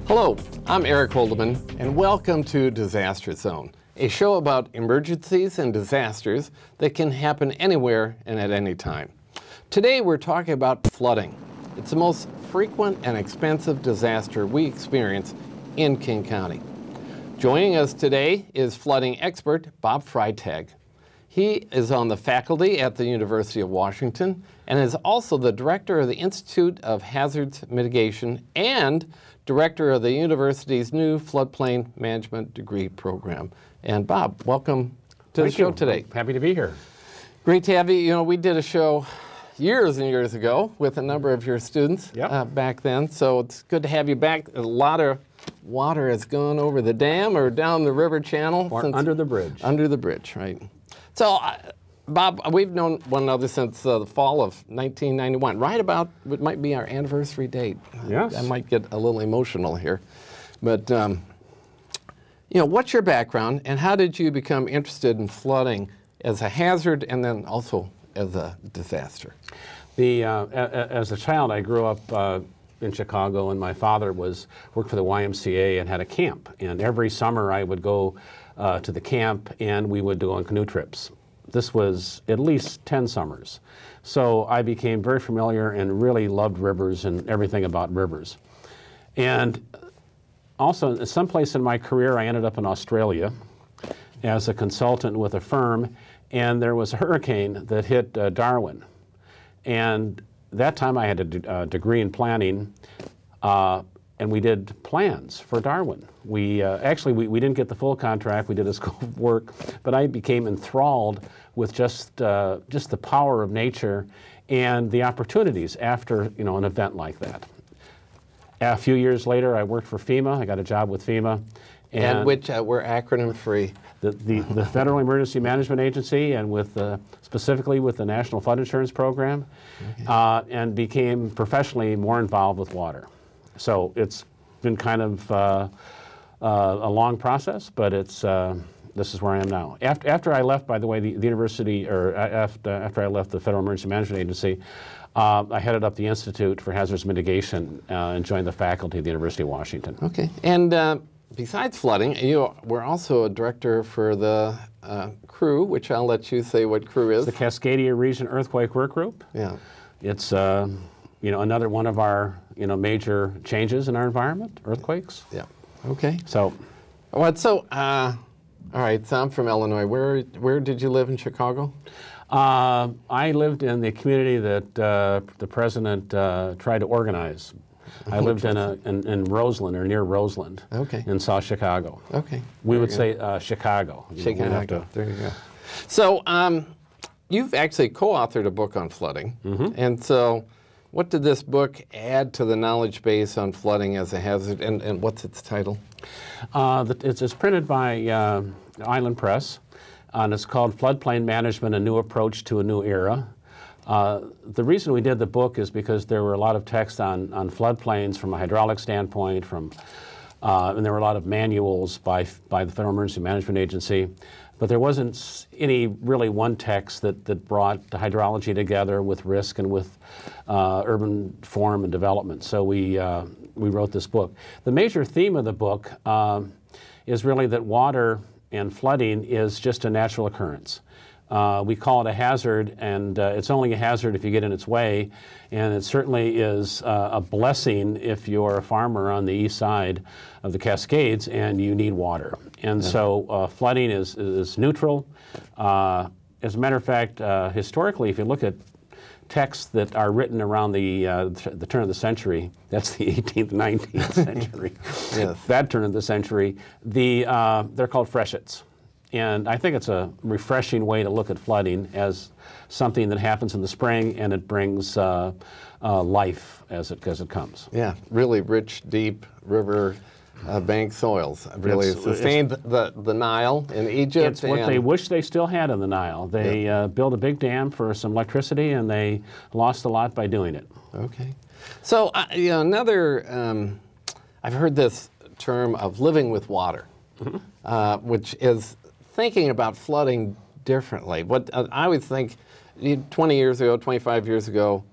Hello, I'm Eric Holdeman, and welcome to Disaster Zone, a show about emergencies and disasters that can happen anywhere and at any time. Today we're talking about flooding. It's the most frequent and expensive disaster we experience in King County. Joining us today is flooding expert Bob Freitag. He is on the faculty at the University of Washington and is also the director of the Institute of Hazards Mitigation and director of the university's new Floodplain Management degree program. And Bob, welcome to the show today. Happy to be here. Great to have you. You know, we did a show years and years ago with a number of your students back then, so it's good to have you back. A lot of water has gone over the dam or down the river channel. Or under the bridge. Under the bridge, right. So, Bob, we've known one another since the fall of 1991, right about what might be our anniversary date. Yes. I might get a little emotional here. But, you know, what's your background and how did you become interested in flooding as a hazard and then also as a disaster? As a child, I grew up in Chicago, and my father worked for the YMCA and had a camp. And every summer I would go to the camp and we would go on canoe trips. This was at least 10 summers. So I became very familiar and really loved rivers and everything about rivers. And also, someplace in my career, I ended up in Australia as a consultant with a firm, and there was a hurricane that hit Darwin. And that time I had a degree in planning, and we did plans for Darwin. We actually didn't get the full contract. We did a scope of work, but I became enthralled with just the power of nature and the opportunities after an event like that. A few years later, I worked for FEMA. I got a job with FEMA, and which we're acronym free. The Federal Emergency Management Agency, and specifically with the National Flood Insurance Program, and became professionally more involved with water. So it's been kind of a long process, but this is where I am now. After I left, by the way, the university, or after I left the Federal Emergency Management Agency, I headed up the Institute for Hazards Mitigation and joined the faculty at the University of Washington. Okay, and besides flooding, you were also a director for the CREW, which I'll let you say what CREW is. It's the Cascadia Region Earthquake Work Group. Yeah. It's another one of our major changes in our environment, earthquakes. Yeah. Okay. So, all right. So I'm from Illinois. Where did you live in Chicago? I lived in the community that the president tried to organize. I lived in Roseland, or near Roseland, in South Chicago. Okay. We would say Chicago. Chicago. There you go. So you've actually co-authored a book on flooding, and so what did this book add to the knowledge base on flooding as a hazard, and what's its title? It's printed by Island Press, and it's called Floodplain Management, A New Approach to a New Era. The reason we did the book is because there were a lot of texts on floodplains from a hydraulic standpoint, and there were a lot of manuals by the Federal Emergency Management Agency, but there wasn't any really one text that brought the hydrology together with risk and with urban form and development. So we wrote this book. The major theme of the book is really that water and flooding is just a natural occurrence. We call it a hazard, and it's only a hazard if you get in its way, and it certainly is a blessing if you're a farmer on the east side of the Cascades and you need water. And so flooding is neutral. As a matter of fact, historically, if you look at texts that are written around the turn of the century, that's the 18th, 19th century, that turn of the century, they're called freshets. And I think it's a refreshing way to look at flooding as something that happens in the spring, and it brings life as it comes. Yeah, really rich, deep river bank soils. Really sustained the Nile in Egypt. It's what they wish they still had in the Nile. They built a big dam for some electricity, and they lost a lot by doing it. Okay. So, another, I've heard this term of living with water, which is thinking about flooding differently. What I would think 20 years ago, 25 years ago,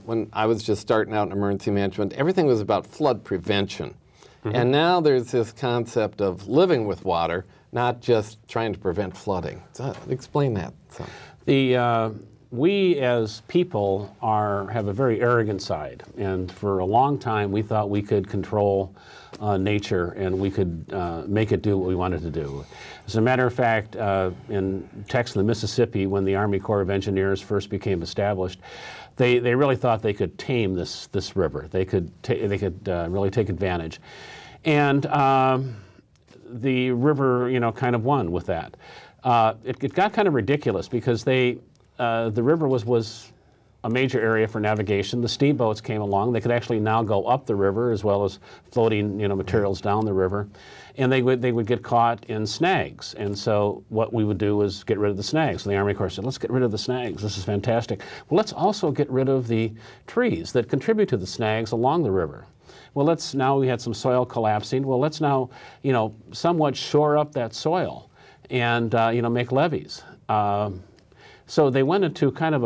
when I was just starting out in emergency management, everything was about flood prevention. And now there's this concept of living with water, not just trying to prevent flooding. So explain that. So. We as people have a very arrogant side, and for a long time we thought we could control nature and we could make it do what we wanted to do. As a matter of fact, in Texas and the Mississippi, when the Army Corps of Engineers first became established, they really thought they could tame this river. They could really take advantage, and the river, kind of won with that. It got kind of ridiculous because the river was a major area for navigation. The steamboats came along. They could actually now go up the river as well as floating, materials down the river, and they would get caught in snags. And so what we would do is get rid of the snags. So the Army Corps said, let's get rid of the snags. This is fantastic. Well, let's also get rid of the trees that contribute to the snags along the river. Well, now we had some soil collapsing. Well, let's now, somewhat shore up that soil and, make levees. So they went into kind of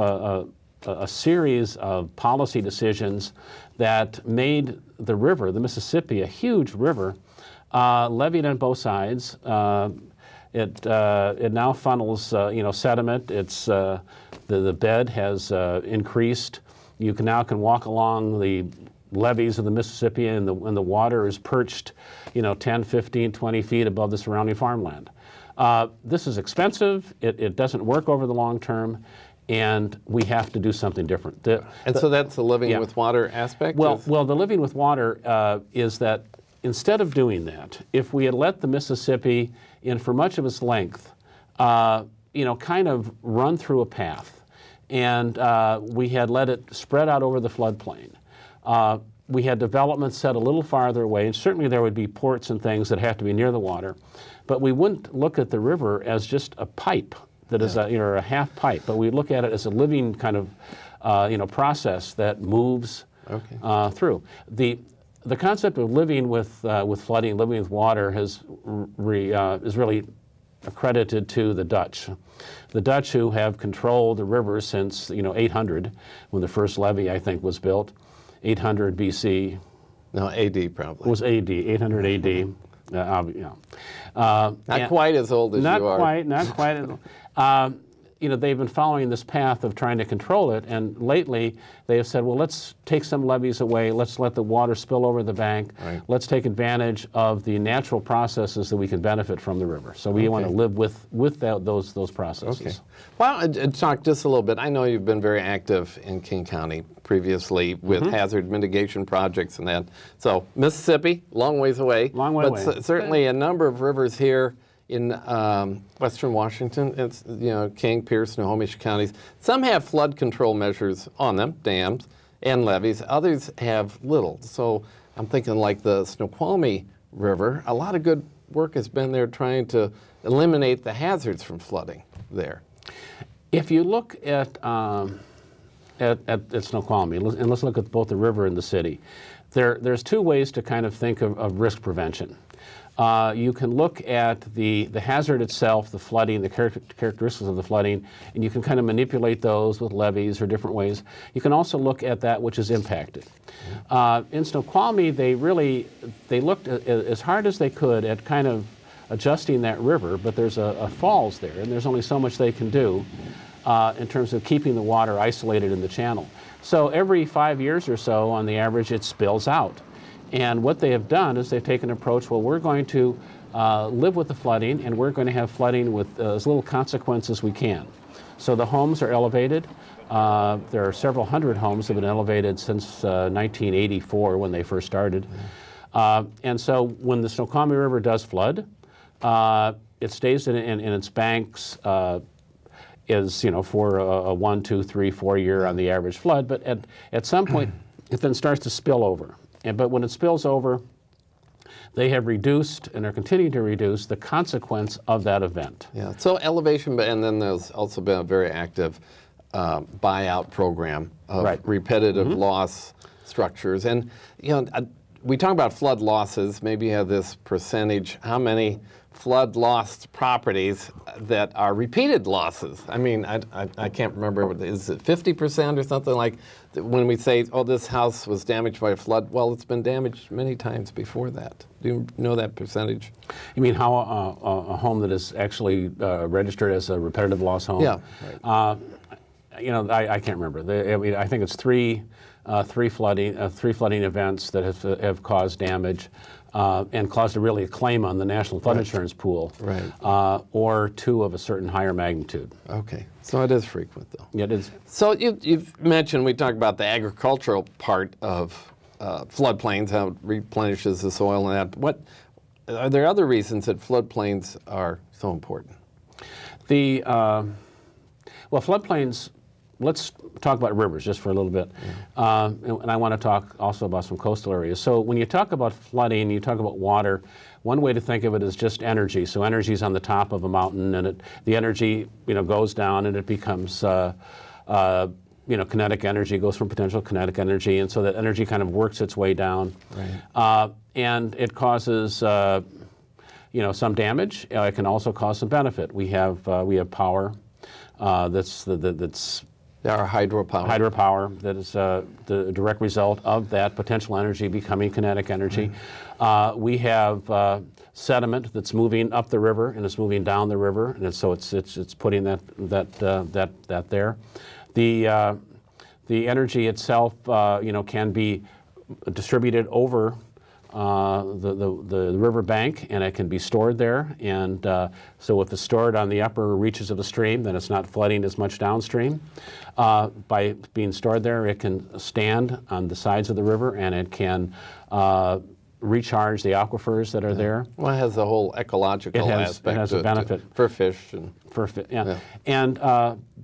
a series of policy decisions that made the river, the Mississippi, a huge river, leveed on both sides. It now funnels, sediment. It's the bed has increased. You now can walk along the levees of the Mississippi, and the water is perched, 10, 15, 20 feet above the surrounding farmland. This is expensive. It doesn't work over the long term, and we have to do something different. So that's the living with water aspect? Well, the living with water is that instead of doing that, if we had let the Mississippi, for much of its length, kind of run through a path, and we had let it spread out over the floodplain, we had development set a little farther away, and certainly there would be ports and things that have to be near the water, but we wouldn't look at the river as just a pipe that is a half pipe, but we look at it as a living kind of process that moves through. The concept of living with flooding, living with water is really accredited to the Dutch. The Dutch, who have controlled the river since 800, when the first levee I think was built, 800 BC. No, AD probably. It was AD, 800 AD. Not quite as old as you are. Not quite. They've been following this path of trying to control it, and lately they have said, well, let's take some levees away, let's let the water spill over the bank, let's take advantage of the natural processes that we can benefit from the river. So we want to live with those processes. Okay. Well, talk just a little bit. I know you've been very active in King County previously with hazard mitigation projects and that. So Mississippi, long ways away. Long way away. But certainly a number of rivers here in western Washington. It's, King, Pierce, Snohomish counties. Some have flood control measures on them, dams and levees. Others have little. So I'm thinking like the Snoqualmie River, a lot of good work has been there trying to eliminate the hazards from flooding there. If you look at Snoqualmie, and let's look at both the river and the city, there's two ways to kind of think of risk prevention. You can look at the hazard itself, the flooding, the characteristics of the flooding, and you can kind of manipulate those with levees or different ways. You can also look at that which is impacted. In Snoqualmie, they looked as hard as they could at kind of adjusting that river, but there's a falls there, and there's only so much they can do in terms of keeping the water isolated in the channel. So every 5 years or so, on the average, it spills out. And what they have done is they've taken an approach, well, we're going to live with the flooding, and we're going to have flooding with as little consequence as we can. So the homes are elevated. There are several hundred homes that have been elevated since 1984 when they first started. And so when the Snoqualmie River does flood, it stays in its banks for a 1, 2, 3, 4 year on the average flood, but at some point it then starts to spill over. But when it spills over, they have reduced and are continuing to reduce the consequence of that event. Yeah, so elevation, and then there's also been a very active buyout program of repetitive loss structures. And we talk about flood losses. Maybe you have this percentage. How many flood lost properties that are repeated losses? I mean, I can't remember. Is it 50% or something like when we say, oh, this house was damaged by a flood? Well, it's been damaged many times before that. Do you know that percentage? You mean how a home that is actually registered as a repetitive loss home? Yeah. Right. You know, I can't remember. I think it's three flooding events that have caused damage and caused a claim on the National Flood Insurance Pool, right. Or 2 of a certain higher magnitude. Okay, so it is frequent, though. Yeah, it is. So you've mentioned, we talked about the agricultural part of floodplains, how it replenishes the soil and that. What are there other reasons that floodplains are so important? Well, floodplains. Let's talk about rivers just for a little bit. Yeah. And I want to talk also about some coastal areas. So when you talk about flooding, you talk about water, one way to think of it is just energy. So energy is on the top of a mountain, and the energy goes down, and it becomes kinetic energy, goes from potential kinetic energy, and so that energy kind of works its way down. Right. And it causes some damage. It can also cause some benefit. We have power that's our hydropower. Hydropower, that is the direct result of that potential energy becoming kinetic energy. Right. We have sediment that's moving up the river and it's moving down the river, and so it's putting that there. The energy itself, can be distributed over the river bank, and it can be stored there. And so if it's stored on the upper reaches of the stream, then it's not flooding as much downstream. By being stored there, it can stand on the sides of the river, and it can recharge the aquifers that are there. Well, it has the whole ecological aspect. It has a benefit for fish and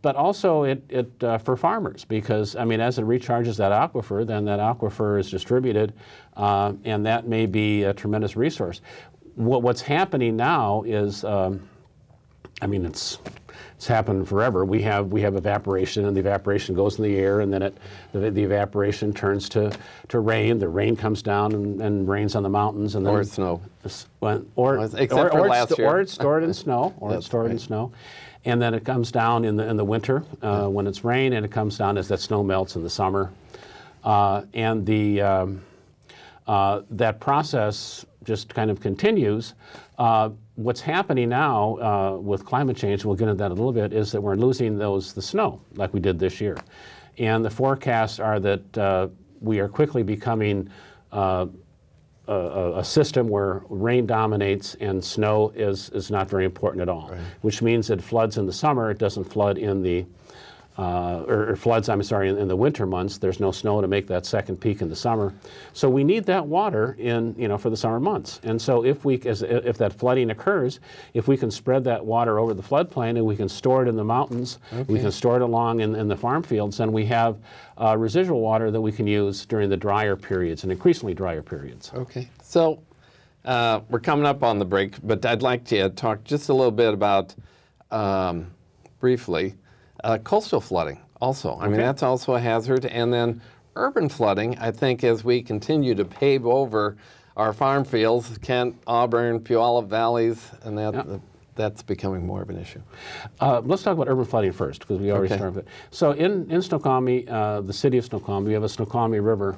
but also it for farmers, because I mean, as it recharges that aquifer, then that aquifer is distributed, and that may be a tremendous resource. What's happening now is, I mean, it's happened forever. We have evaporation, and the evaporation goes in the air, and then the evaporation turns to rain. The rain comes down and rains on the mountains, and then or snow. Or it's stored in snow, in snow, and then it comes down in the winter when it's rain, and it comes down as that snow melts in the summer, and that process just kind of continues. What's happening now with climate change, we'll get into that a little bit, is that we're losing the snow like we did this year. And the forecasts are that we are quickly becoming a system where rain dominates and snow is not very important at all, right. Which means that it floods in the summer, it doesn't flood in the or floods, I'm sorry, in the winter months. There's no snow to make that second peak in the summer. So we need that water for the summer months. And so if that flooding occurs, if we can spread that water over the floodplain and we can store it in the mountains, we can store it along in the farm fields, then we have residual water that we can use during the drier periods and increasingly drier periods. Okay. So we're coming up on the break, but I'd like to talk just a little bit about, briefly, coastal flooding also. I mean, that's also a hazard. And then urban flooding, I think, as we continue to pave over our farm fields, Kent, Auburn, Puyallup valleys, and that's becoming more of an issue. Let's talk about urban flooding first, because we already started with it. So in Snoqualmie, the city of Snoqualmie, we have a Snoqualmie River,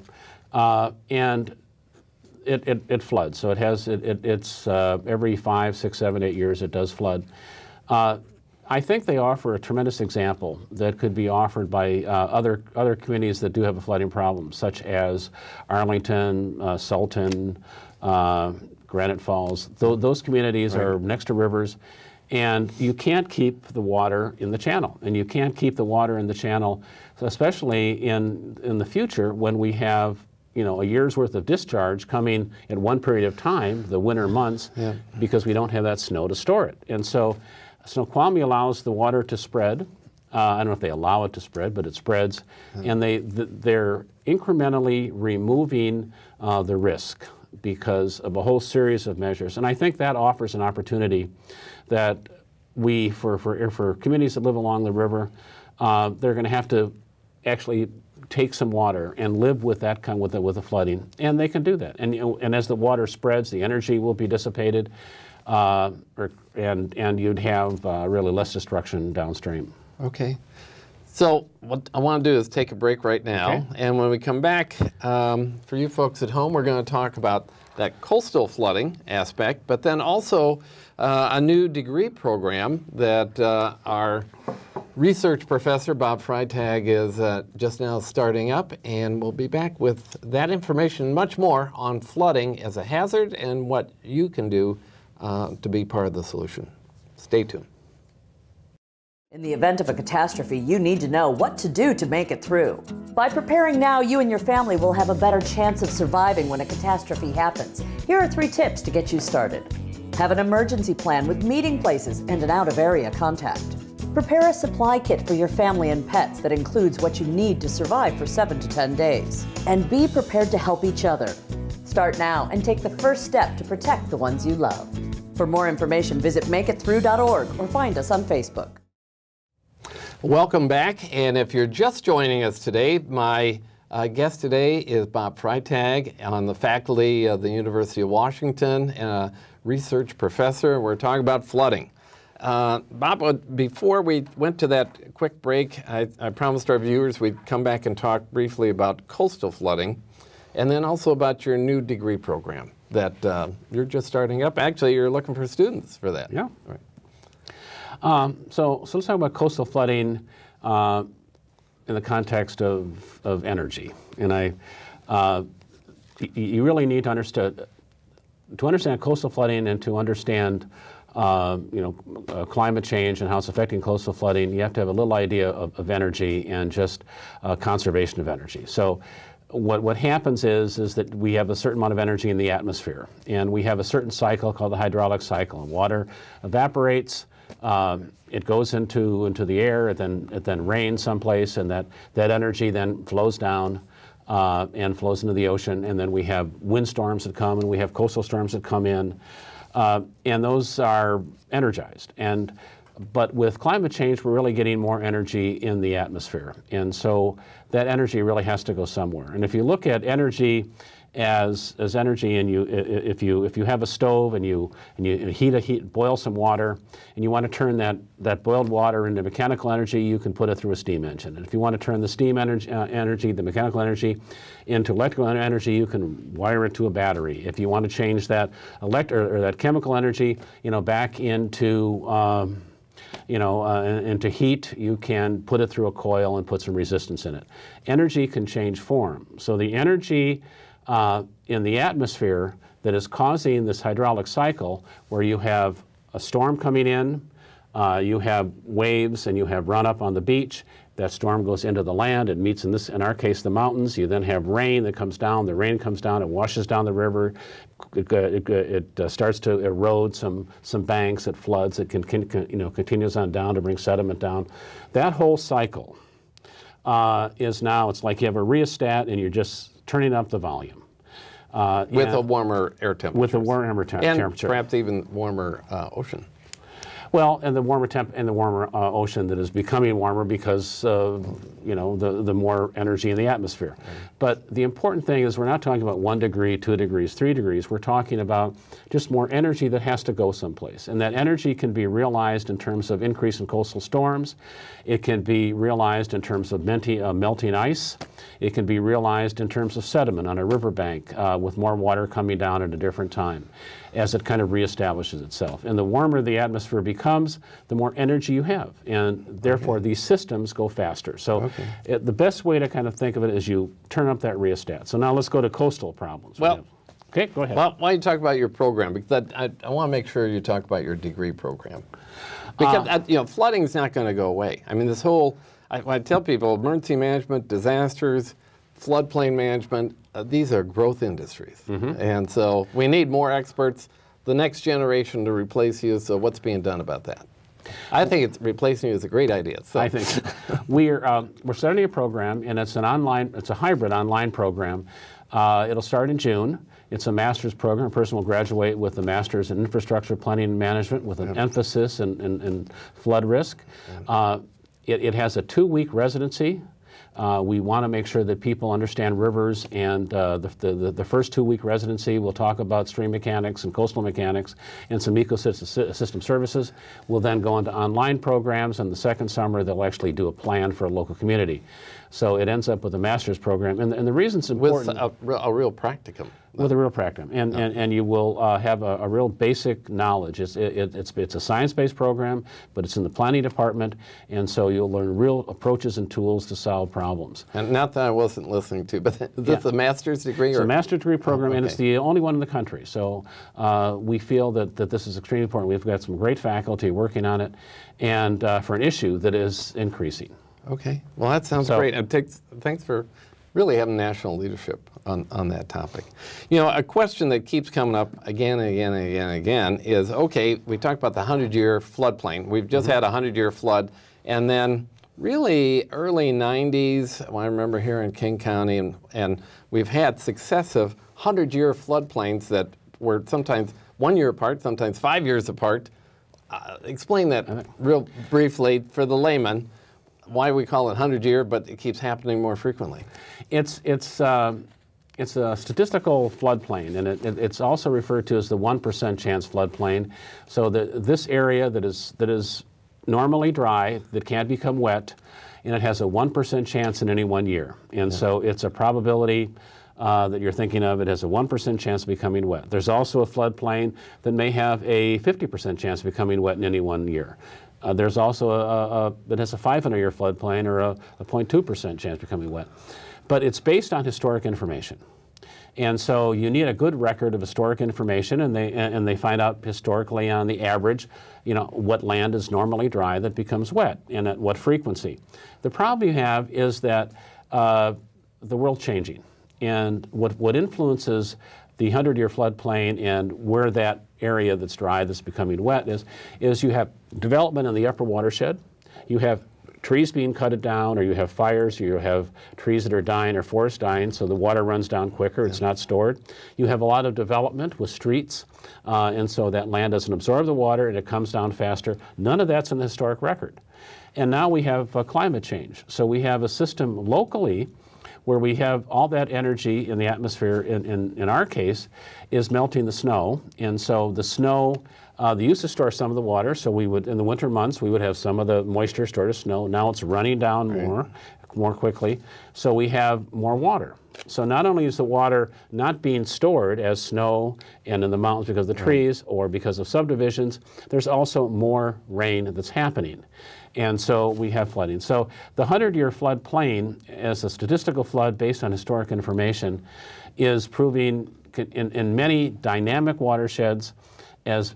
and it floods. So it's every 5, 6, 7, 8 years it does flood. I think they offer a tremendous example that could be offered by other communities that do have a flooding problem, such as Arlington, Sultan, Granite Falls. Those communities are next to rivers, and you can't keep the water in the channel. And you can't keep the water in the channel, especially in the future when we have a year's worth of discharge coming in one period of time, the winter months, because we don't have that snow to store it. And so Snoqualmie allows the water to spread. I don't know if they allow it to spread, but it spreads. And they're incrementally removing the risk because of a whole series of measures. And I think that offers an opportunity that for communities that live along the river, they're going to have to actually take some water and live with that kind with the flooding, and they can do that. And as the water spreads, the energy will be dissipated, and you'd have really less destruction downstream. Okay. So what I want to do is take a break right now, Okay. and when we come back, for you folks at home, we're going to talk about that coastal flooding aspect, but then also a new degree program that our research professor, Bob Freitag, is just now starting up, and we'll be back with that information, much more on flooding as a hazard and what you can do to be part of the solution. Stay tuned. In the event of a catastrophe, you need to know what to do to make it through. By preparing now, you and your family will have a better chance of surviving when a catastrophe happens. Here are 3 tips to get you started. Have an emergency plan with meeting places and an out-of-area contact. Prepare a supply kit for your family and pets that includes what you need to survive for 7 to 10 days. And be prepared to help each other. Start now and take the first step to protect the ones you love. For more information, visit makeitthrough.org or find us on Facebook. Welcome back, and if you're just joining us today, my guest today is Bob Freitag on the faculty of the University of Washington and a research professor. We're talking about flooding. Bob, before we went to that quick break, I promised our viewers we'd come back and talk briefly about coastal flooding, and then also about your new degree program that you're just starting up. Actually, you're looking for students for that. Yeah. All right. So let's talk about coastal flooding in the context of energy. And you really need to understand coastal flooding and to understand climate change and how it's affecting coastal flooding. You have to have a little idea of energy and just conservation of energy. So what happens is that we have a certain amount of energy in the atmosphere, and we have a certain cycle called the hydraulic cycle. And water evaporates. It goes into the air, it then rains someplace, and that energy then flows down and flows into the ocean, and then we have windstorms that come, and we have coastal storms that come in, and those are energized. But with climate change, we're really getting more energy in the atmosphere, and so that energy really has to go somewhere. And if you look at energy as energy, and if you have a stove and you boil some water, and you want to turn that boiled water into mechanical energy, you can put it through a steam engine. And if you want to turn the steam energy, the mechanical energy, into electrical energy, you can wire it to a battery. If you want to change that that chemical energy, back into into heat, you can put it through a coil and put some resistance in it. Energy can change form. So the energy in the atmosphere that is causing this hydraulic cycle, where you have a storm coming in, you have waves, and you have run-up on the beach. That storm goes into the land. It meets, in our case, the mountains. You then have rain that comes down. The rain comes down. It washes down the river. It starts to erode some banks. It floods. It continues on down to bring sediment down. That whole cycle is now, it's like you have a rheostat and you're just turning up the volume. With a warmer air temperature. With a warmer temperature. And perhaps even warmer ocean. Well, and the warmer ocean that is becoming warmer because of the more energy in the atmosphere. Right. But the important thing is we're not talking about 1 degree, 2 degrees, 3 degrees. We're talking about just more energy that has to go someplace. And that energy can be realized in terms of increase in coastal storms. It can be realized in terms of melting ice. It can be realized in terms of sediment on a riverbank with more water coming down at a different time as it kind of reestablishes itself. And the warmer the atmosphere becomes, the more energy you have. And therefore, these systems go faster. So the best way to kind of think of it is you turn up that rheostat. So now let's go to coastal problems. Well, okay, go ahead. Well, why don't you talk about your program? Because I want to make sure you talk about your degree program. Because flooding is not going to go away. I mean, this whole, I tell people, emergency management, disasters, floodplain management, these are growth industries. And so we need more experts, the next generation to replace you. So what's being done about that? I think replacing you is a great idea. So. I think we're starting a program, and it's a hybrid online program. It'll start in June. It's a master's program. A person will graduate with a master's in infrastructure planning and management with an emphasis in flood risk. It has a 2-week residency. We want to make sure that people understand rivers, and the first 2-week residency will talk about stream mechanics and coastal mechanics and some ecosystem services. We'll then go into online programs, and the second summer they'll actually do a plan for a local community. So it ends up with a master's program. And the reason it's important— With a real practicum. With a real practicum. And you will have a real basic knowledge. It's a science-based program, but it's in the planning department, and so you'll learn real approaches and tools to solve problems. And not that I wasn't listening to, but is this a master's degree? It's a master's degree program, and it's the only one in the country. So we feel that this is extremely important. We've got some great faculty working on it, and for an issue that is increasing. Okay. Well, that sounds great. And thanks for really having national leadership on that topic. You know, a question that keeps coming up again and again and again and again is, okay, we talked about the 100-year floodplain. We've just had a 100-year flood, and then really early 90s, well, I remember here in King County, and we've had successive 100-year floodplains that were sometimes 1 year apart, sometimes 5 years apart. Explain that real briefly for the layman, why we call it 100-year, but it keeps happening more frequently. It's a statistical floodplain, and it's also referred to as the 1% chance floodplain. So this area that is normally dry, that can become wet, and it has a 1% chance in any 1 year. And so it's a probability that you're thinking of. It has a 1% chance of becoming wet. There's also a floodplain that may have a 50% chance of becoming wet in any 1 year. There's also that has a 500-year floodplain, or a 0.2% chance of becoming wet. But it's based on historic information. And so you need a good record of historic information, and they find out historically on the average, you know, what land is normally dry that becomes wet, and at what frequency. The problem you have is that the world's changing. And what influences the 100-year floodplain and where that area that's dry that's becoming wet is you have development in the upper watershed, you have trees being cut down, or you have fires, or you have trees that are dying or forests dying, so the water runs down quicker, it's not stored. You have a lot of development with streets, and so that land doesn't absorb the water and it comes down faster. None of that's in the historic record. And now we have climate change. So we have a system locally where we have all that energy in the atmosphere, in our case, is melting the snow. And so the snow, they used to store some of the water, so we would, in the winter months, we would have some of the moisture stored as snow. Now it's running down more quickly, so we have more water. So not only is the water not being stored as snow and in the mountains because of the trees or because of subdivisions, there's also more rain that's happening. And so we have flooding. So the 100-year floodplain, as a statistical flood based on historic information, is proving in many dynamic watersheds is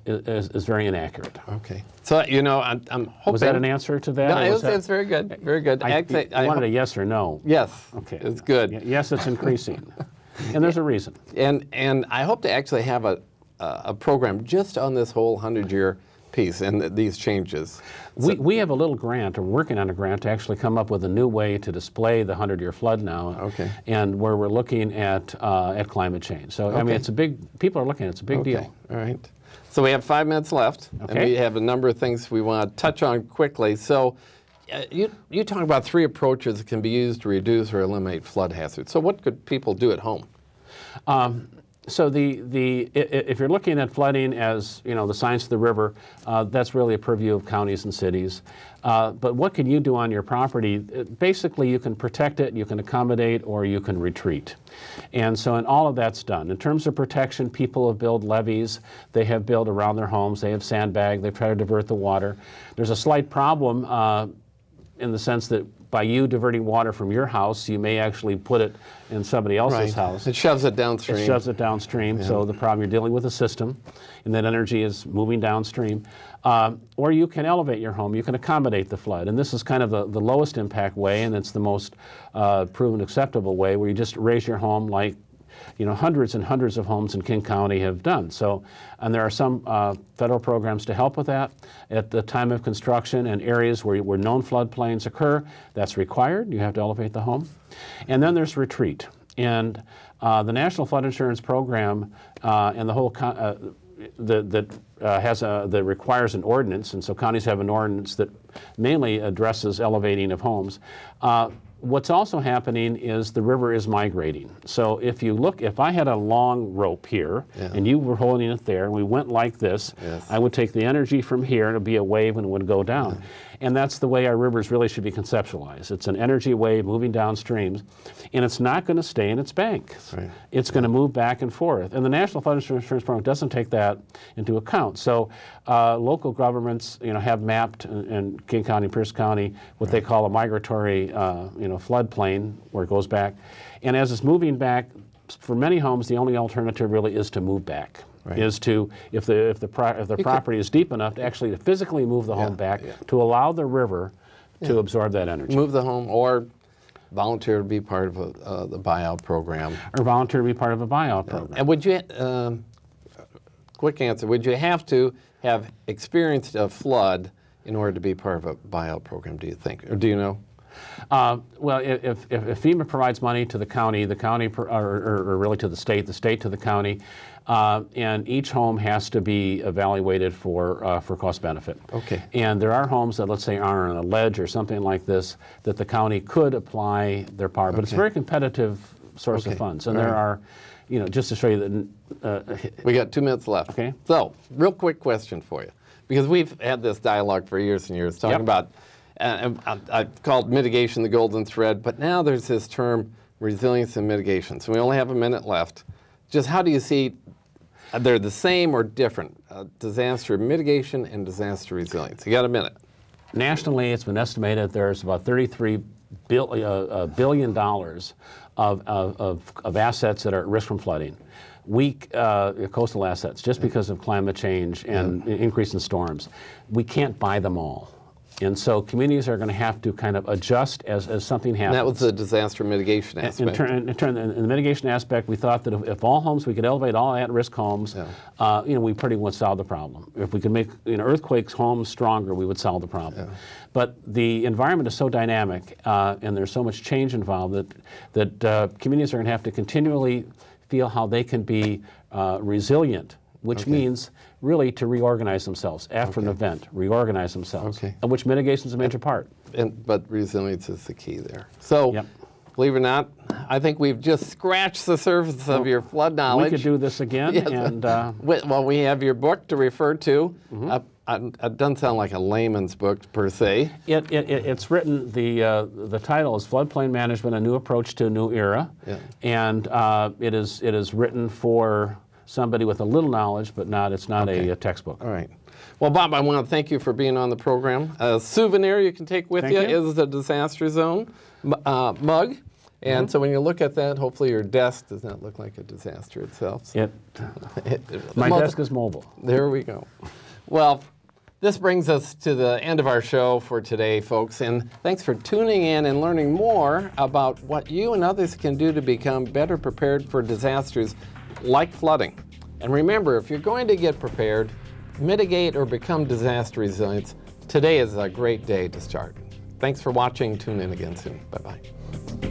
very inaccurate. Okay. So, you know, I'm hoping— Was that an answer to that? No, it's very good. Very good. I wanted a yes or no. Yes. Okay. It's good. Yes, it's increasing. And there's a reason. And I hope to actually have a program just on this whole 100-year piece and these changes. We have a little grant, or working on a grant, to actually come up with a new way to display the 100-year flood now. Okay. And where we're looking at climate change. So, I mean, it's a big— people are looking at it. It's a big deal. All right. So we have 5 minutes left, and we have a number of things we want to touch on quickly. So you talk about 3 approaches that can be used to reduce or eliminate flood hazards. So what could people do at home? So if you're looking at flooding as, you know, the science of the river, that's really a purview of counties and cities. But what can you do on your property? Basically, you can protect it, you can accommodate, or you can retreat. And so, and all of that's done. In terms of protection, people have built levees. They have built around their homes. They have sandbagged. They've tried to divert the water. There's a slight problem in the sense that by you diverting water from your house, you may actually put it in somebody else's house. It shoves it downstream. It shoves it downstream. So the problem, you're dealing with a system, and that energy is moving downstream. Or you can elevate your home. You can accommodate the flood. And this is kind of the lowest impact way, and it's the most proven acceptable way, where you just raise your home like, you know, hundreds and hundreds of homes in King County have done. So, and there are some federal programs to help with that. At the time of construction and areas where known floodplains occur, that's required. You have to elevate the home. And then there's retreat. And the National Flood Insurance Program and the whole that requires an ordinance, and so counties have an ordinance that mainly addresses elevating of homes. What's also happening is the river is migrating. So if you look, if I had a long rope here and you were holding it there and we went like this, I would take the energy from here and it would be a wave and it would go down. And that's the way our rivers really should be conceptualized. It's an energy wave moving downstream, and it's not going to stay in its banks. It's going to move back and forth. And the National Flood Insurance Program doesn't take that into account. So local governments, have mapped in King County, Pierce County, what they call a migratory, floodplain, where it goes back. And as it's moving back, for many homes, the only alternative really is to move back. Is to, if the property is deep enough, to actually physically move the home back to allow the river to absorb that energy. Move the home, or volunteer to be part of the buyout program. Or volunteer to be part of a buyout program. And would you, quick answer, would you have to have experienced a flood in order to be part of a buyout program, do you think? Or do you know? Well, if FEMA provides money to the county, or really to the state to the county, and each home has to be evaluated for cost benefit. Okay. And there are homes that, let's say, are on a ledge or something like this, that the county could apply their part, but it's a very competitive source of funds. And there are, just to show you that. We got 2 minutes left. Okay. So, real quick question for you, because we've had this dialogue for years and years talking about. I've called mitigation the golden thread, but now there's this term resilience and mitigation. So we only have a minute left. Just how do you see, they're the same or different? Disaster mitigation and disaster resilience. You got a minute. Nationally, it's been estimated there's about $33 billion of assets that are at risk from flooding. Weak coastal assets, just because of climate change and increase in storms. We can't buy them all. And so communities are going to have to kind of adjust as something happens. And that was the disaster mitigation aspect. In the mitigation aspect, we thought that if all homes, we could elevate all at-risk homes, we pretty much solve the problem. If we could make earthquakes homes stronger, we would solve the problem. But the environment is so dynamic, and there's so much change involved that communities are going to have to continually feel how they can be resilient, which means really to reorganize themselves after an event, reorganize themselves, of which mitigation is a major part. But resilience is the key there. So, believe it or not, I think we've just scratched the surface of your flood knowledge. We could do this again. And well, we have your book to refer to. It doesn't sound like a layman's book per se. It's written, the title is Floodplain Management, A New Approach to a New Era. And it is written for somebody with a little knowledge, but it's not a textbook. All right. Well, Bob, I want to thank you for being on the program. A souvenir you can take with you is the Disaster Zone mug. And so when you look at that, hopefully your desk does not look like a disaster itself. My desk is mobile. There we go. Well, this brings us to the end of our show for today, folks. And thanks for tuning in and learning more about what you and others can do to become better prepared for disasters like flooding. And remember, if you're going to get prepared, mitigate or become disaster resilient, today is a great day to start. Thanks for watching. Tune in again soon. Bye-bye.